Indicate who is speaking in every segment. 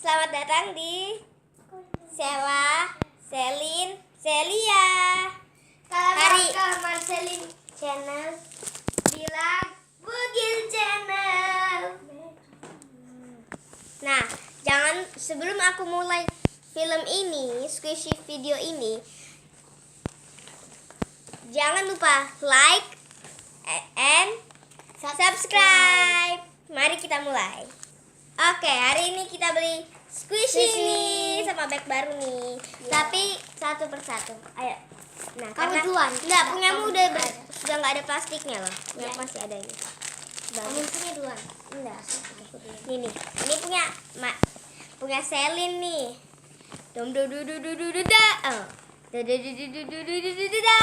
Speaker 1: Selamat datang di Sela, Selin, Celia.
Speaker 2: Hari Marcelin channel bilang Bugil channel.
Speaker 1: Nah, sebelum aku mulai film ini, squishy video ini, jangan lupa like and subscribe. Mari kita mulai. Oke, hari ini kita beli squishy nih sama bag baru nih. Tapi satu persatu. Ayo. Nah,
Speaker 2: Kamu
Speaker 1: karena
Speaker 2: duluan.
Speaker 1: punyamu
Speaker 2: Kamu
Speaker 1: udah
Speaker 2: duluan.
Speaker 1: sudah nggak ada plastiknya loh. Yang
Speaker 2: Ya.
Speaker 1: masih ada ini.
Speaker 2: Kamu punya duluan.
Speaker 1: Enggak. Ini punya Selin nih. Dom do do do do do do da. Oh. Do do do do do do do do do da.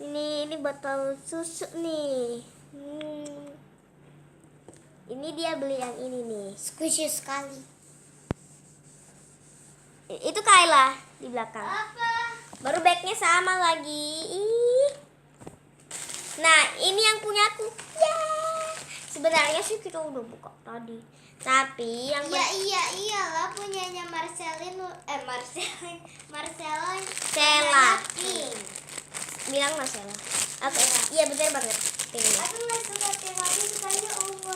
Speaker 1: Ini botol susu nih. Ini dia beli yang ini nih.
Speaker 2: Squishy sekali.
Speaker 1: Itu Kayla di belakang.
Speaker 2: Apa?
Speaker 1: Baru bagnya sama lagi. Ih. Nah, ini yang punyaku. Ya. Sebenarnya sih kita udah buka tadi. Tapi yang
Speaker 2: Iyalah punyanya Marcelin
Speaker 1: Sela.
Speaker 2: Pink.
Speaker 1: Bilang Mas Sela. Oke. Iya benar banget. Ini.
Speaker 2: Aku nggak suka pink, aku sukanya ungu.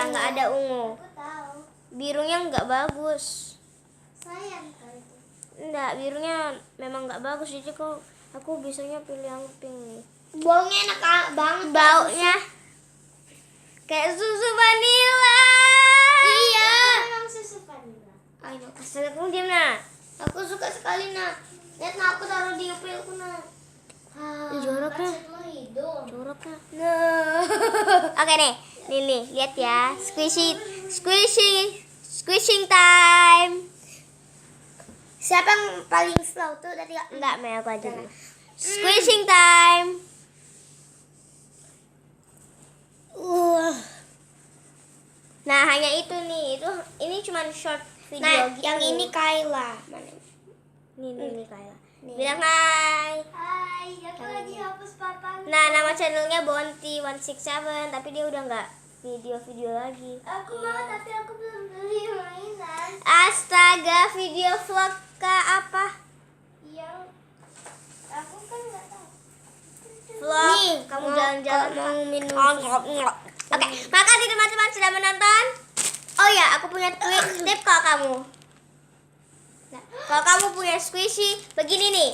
Speaker 1: Nggak ada ungu.
Speaker 2: Aku tahu.
Speaker 1: Birunya nggak bagus.
Speaker 2: Sayang kali itu.
Speaker 1: Enggak, birunya memang nggak bagus. Jadi kok aku biasanya pilih yang pink nih.
Speaker 2: Baunya enak banget.
Speaker 1: Baunya kayak susu vanila.
Speaker 2: Iya. Memang susu vanila.
Speaker 1: Ayo, astaga, kamu diam nah.
Speaker 2: Aku suka sekali nak. Lihat nak, aku taruh di upilku nak.
Speaker 1: Jorok ya.
Speaker 2: Hidung.
Speaker 1: Jorok ya. Oke nih, lihat ya. Squishing time.
Speaker 2: Siapa yang paling slow tuh dari
Speaker 1: Enggak, Mel, aku aja dulu. Squishing time. Nah, hanya itu nih. Ini cuma short video
Speaker 2: Nah,
Speaker 1: gitu.
Speaker 2: yang ini Kayla. Mana?
Speaker 1: Nih Kayla.
Speaker 2: Nih.
Speaker 1: Bilang hai.
Speaker 2: Hai, aku lagi hapus papa.
Speaker 1: Nah, nama channelnya Bonti167, tapi dia udah nggak video lagi.
Speaker 2: Aku mau tapi aku belum beli mainan.
Speaker 1: Astaga, video vlog kah apa?
Speaker 2: Yang aku kan nggak tahu.
Speaker 1: Vlog.
Speaker 2: Nih,
Speaker 1: Kamu
Speaker 2: mau-
Speaker 1: jalan-jalan
Speaker 2: mau minum
Speaker 1: Oke, makasih teman-teman sudah menonton. Oh ya, aku punya tip kalau kamu. Nah, kalau kamu punya squishy begini nih.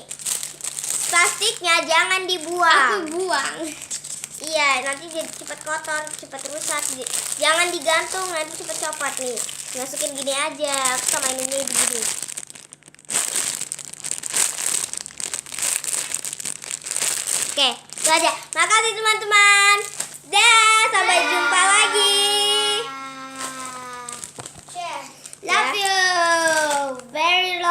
Speaker 1: Plastiknya jangan dibuang.
Speaker 2: Aku buang.
Speaker 1: Iya, nanti jadi cepat kotor, cepat rusak. Jangan digantung, nanti cepat copot nih. Masukin gini aja, aku sama ini begini. Oke, itu aja. Makasih teman-teman. Dah, sampai jumpa lagi.